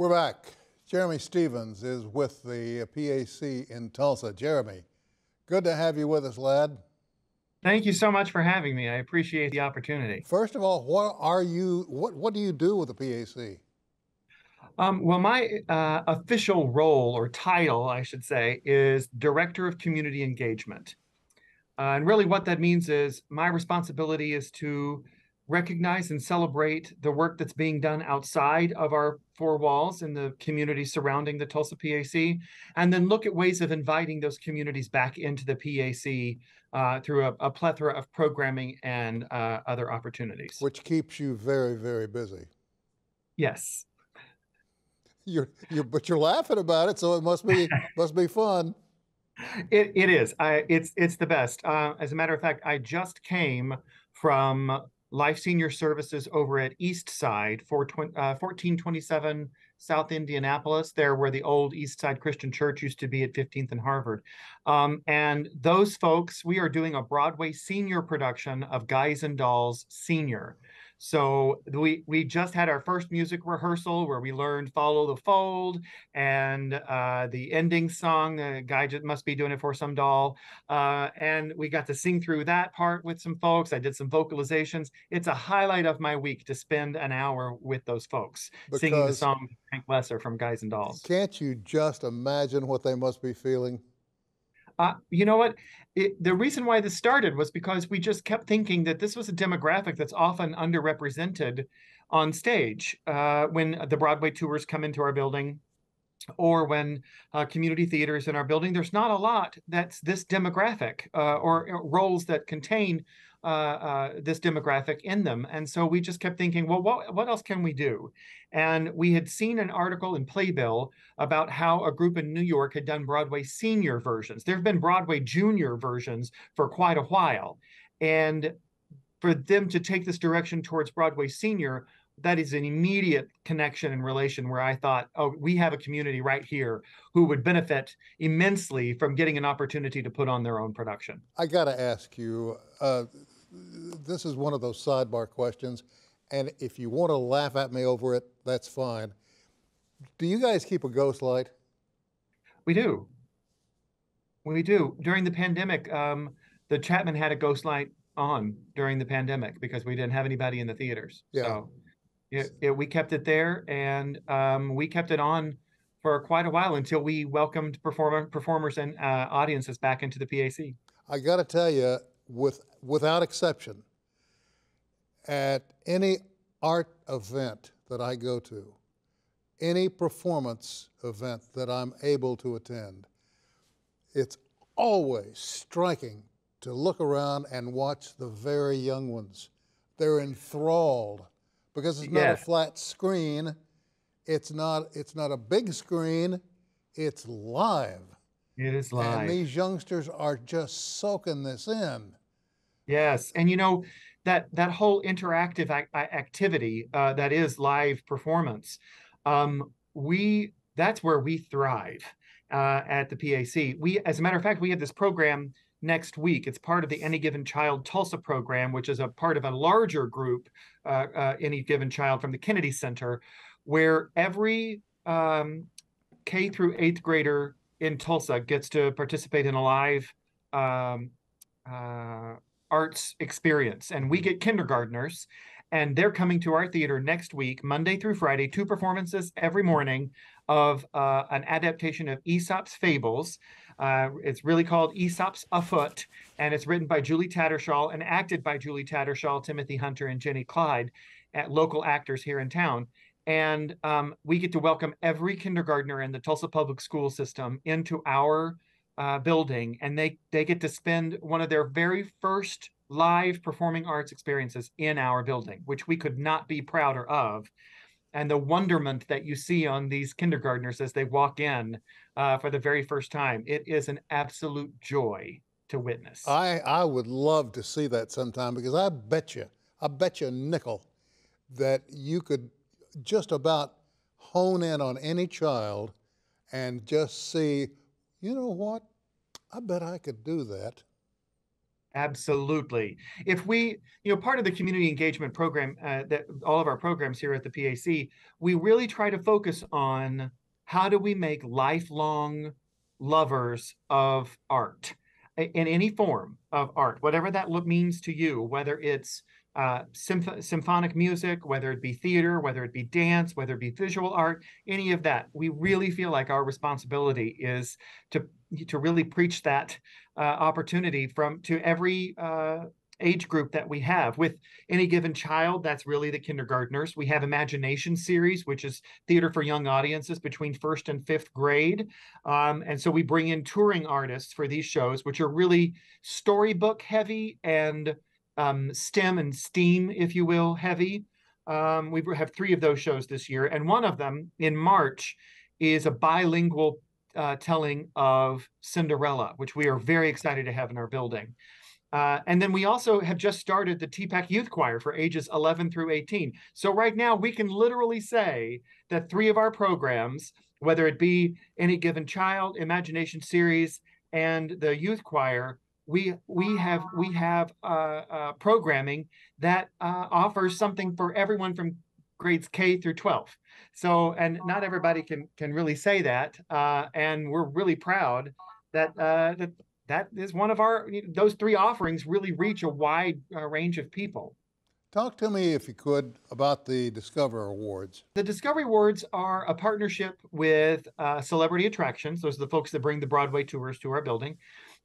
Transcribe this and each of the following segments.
We're back. Jeremy Stevens is with the PAC in Tulsa. Jeremy, good to have you with us, lad. Thank you so much for having me. I appreciate the opportunity. First of all, what do you do with the PAC? Well, my official role or title, I should say, is Director of Community Engagement. And really, what that means is my responsibility is to recognize and celebrate the work that's being done outside of our four walls in the community surrounding the Tulsa PAC, and then look at ways of inviting those communities back into the PAC through a plethora of programming and other opportunities. Which keeps you very, very busy. Yes. But you're laughing about it, so it must be fun. It is. It's the best. As a matter of fact, I just came from Life Senior Services over at East Side for 1427 South Indianapolis, there where the old East Side Christian Church used to be at 15th and Harvard. And those folks, we are doing a Broadway Senior production of Guys and Dolls Senior. So we just had our first music rehearsal where we learned Follow the Fold and the ending song, the guy just must be doing it for some doll. And we got to sing through that part with some folks. I did some vocalizations. It's a highlight of my week to spend an hour with those folks singing the song Frank Lesser from Guys and Dolls. Can't you just imagine what they must be feeling? You know what? The reason why this started was because we just kept thinking that this was a demographic that's often underrepresented on stage when the Broadway tours come into our building or when community theaters in our building. There's not a lot that's this demographic or roles that contain this demographic in them. And so we just kept thinking, well, what else can we do? And we had seen an article in Playbill about how a group in New York had done Broadway Senior versions. There have been Broadway Junior versions for quite a while. And for them to take this direction towards Broadway Senior, that is an immediate connection and relation where I thought, oh, we have a community right here who would benefit immensely from getting an opportunity to put on their own production. I got to ask you, this is one of those sidebar questions, and if you want to laugh at me over it, that's fine. Do you guys keep a ghost light? We do. We do. During the pandemic, the Chapman had a ghost light on during the pandemic because we didn't have anybody in the theaters. Yeah. So we kept it there, and we kept it on for quite a while until we welcomed performers and audiences back into the PAC. I got to tell you, without exception, at any art event that I go to, any performance event that I'm able to attend, it's always striking to look around and watch the very young ones. They're enthralled because it's not a flat screen. It's not a big screen. It's live. It is live. And these youngsters are just soaking this in. Yes, and you know that whole interactive activity that is live performance, that's where we thrive at the PAC. As a matter of fact, we have this program next week. It's part of the Any Given Child Tulsa program, which is a part of a larger group, Any Given Child from the Kennedy Center, where every K through 8th grader in Tulsa gets to participate in a live arts experience. And we get kindergartners, and they're coming to our theater next week, Monday through Friday, 2 performances every morning of an adaptation of Aesop's Fables. It's really called Aesop's Afoot, and it's written by Julie Tattersall and acted by Julie Tattersall, Timothy Hunter, and Jenny Clyde, local actors here in town. And we get to welcome every kindergartner in the Tulsa Public School System into our building, and they get to spend one of their very first live performing arts experiences in our building, which we could not be prouder of. And the wonderment that you see on these kindergartners as they walk in for the very first time, it is an absolute joy to witness. I would love to see that sometime, because I bet you a nickel that you could just about hone in on any child and just see, you know what, I bet I could do that. Absolutely. If we, part of the community engagement program, that all of our programs here at the PAC, we really try to focus on how do we make lifelong lovers of art in any form of art, whatever that means to you, whether it's symphonic music, whether it be theater, whether it be dance, whether it be visual art, any of that. We really feel like our responsibility is to really preach that opportunity to every age group that we have. With any given child, that's really the kindergartners. We have Imagination series, which is theater for young audiences between first and fifth grade. And so we bring in touring artists for these shows, which are really storybook heavy and STEM and STEAM, if you will, heavy. We have 3 of those shows this year. And one of them in March is a bilingual telling of Cinderella, which we are very excited to have in our building. And then we also have just started the TPAC Youth Choir for ages 11 through 18. So right now we can literally say that 3 of our programs, whether it be Any Given Child, Imagination Series, and the Youth Choir, we have programming that offers something for everyone from grades K through 12. So, and not everybody can really say that, and we're really proud that that is one of those 3 offerings really reach a wide range of people. Talk to me, if you could, about the Discover Awards. The Discovery Awards are a partnership with Celebrity Attractions. Those are the folks that bring the Broadway tours to our building.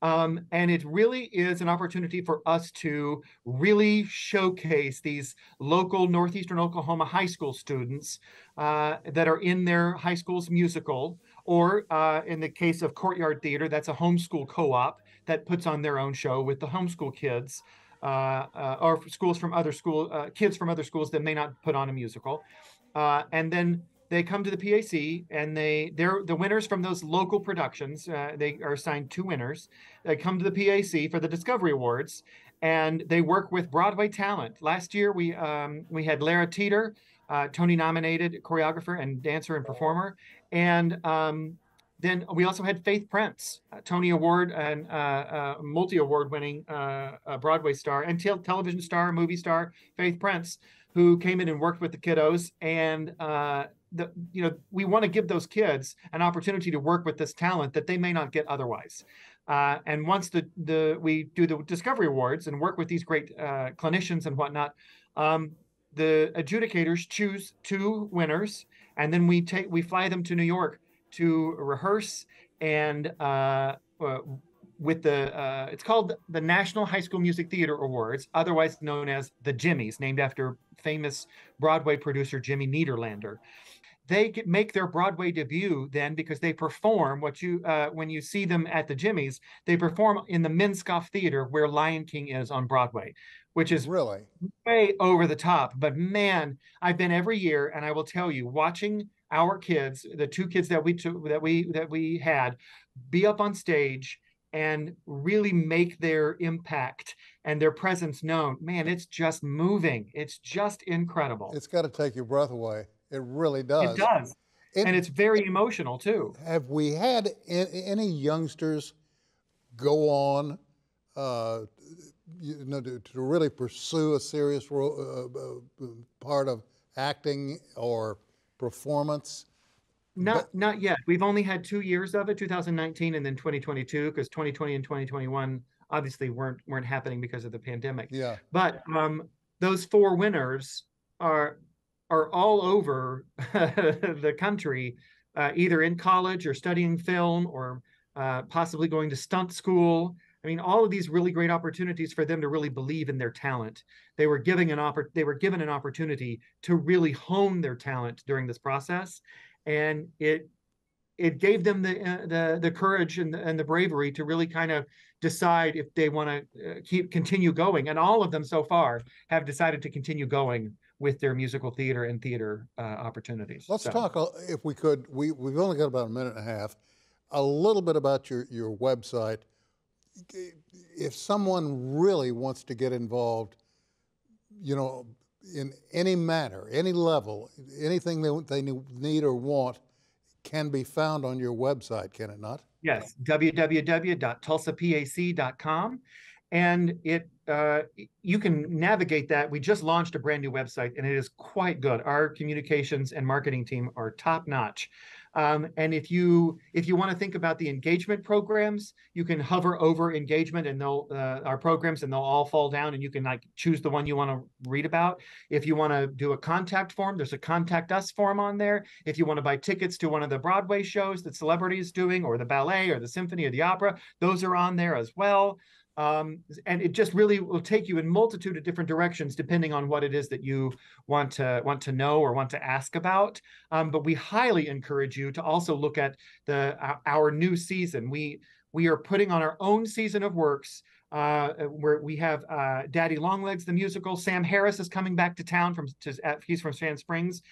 And it really is an opportunity for us to really showcase these local Northeastern Oklahoma high school students that are in their high school's musical, or in the case of Courtyard Theater, that's a homeschool co-op that puts on their own show with the homeschool kids, or kids from other schools that may not put on a musical. And then they come to the PAC, and they're the winners from those local productions. They are assigned 2 winners. They come to the PAC for the Discovery Awards, and they work with Broadway talent. Last year, we had Lara Teeter, Tony-nominated choreographer and dancer and performer, and then we also had Faith Prince, Tony Award and multi-award-winning Broadway star and television star, movie star, Faith Prince, who came in and worked with the kiddos. And we want to give those kids an opportunity to work with this talent that they may not get otherwise. And once we do the Discovery Awards and work with these great clinicians and whatnot, the adjudicators choose 2 winners, and then we fly them to New York to rehearse and with it's called the National High School Music Theater Awards, otherwise known as the Jimmys, named after famous Broadway producer Jimmy Nederlander. They make their Broadway debut then, because they perform when you see them at the Jimmys, they perform in the Minskoff Theater where Lion King is on Broadway, which is really way over the top. But man, I've been every year, and I will tell you, watching our kids, the 2 kids that we had, be up on stage and really make their impact and their presence known. Man, it's just moving. It's just incredible. It's got to take your breath away. It really does. It does. And it's very emotional too. Have we had any youngsters go on to really pursue a serious part of acting or performance? Not yet. We've only had 2 years of it, 2019 and then 2022, because 2020 and 2021 obviously weren't happening because of the pandemic. Yeah. But those 4 winners are all over the country, either in college or studying film or possibly going to stunt school. I mean, all of these really great opportunities for them to really believe in their talent. They were given an opportunity to really hone their talent during this process, and it gave them the courage and the bravery to really kind of decide if they want to continue going. And all of them so far have decided to continue going with their musical theater and theater opportunities. Let's talk, if we could. We've only got about a minute and a half. A little bit about your website. If someone really wants to get involved, in any manner, any level, anything they need or want can be found on your website, can it not? Yes, www.tulsapac.com. and you can navigate that. We just launched a brand new website, and it is quite good. Our communications and marketing team are top notch. And if you want to think about the engagement programs, you can hover over engagement and they'll our programs, and they'll all fall down, and you can like choose the one you want to read about. If you want to do a contact form, there's a contact us form on there. If you want to buy tickets to one of the Broadway shows that celebrity is doing, or the ballet or the symphony or the opera, those are on there as well. And it just really will take you in multitude of different directions depending on what it is that you want to know or want to ask about. But we highly encourage you to also look at our new season. We are putting on our own season of works, where we have Daddy Longlegs, the musical. Sam Harris is coming back to town he's from Sand Springs.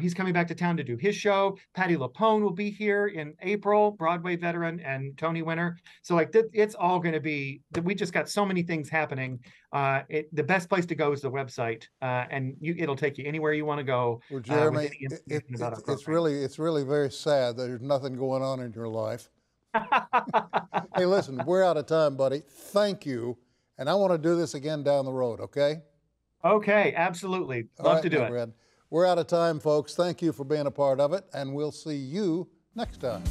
He's coming back to town to do his show. Patti LuPone will be here in April, Broadway veteran and Tony winner. So like it's all going to be, we just got so many things happening. The best place to go is the website, and it'll take you anywhere you want to go. Well, Jeremy, it's really very sad that there's nothing going on in your life. Hey, listen, we're out of time, buddy. Thank you. And I want to do this again down the road, okay? Okay, absolutely. Love to do it. We're out of time, folks. Thank you for being a part of it, and we'll see you next time.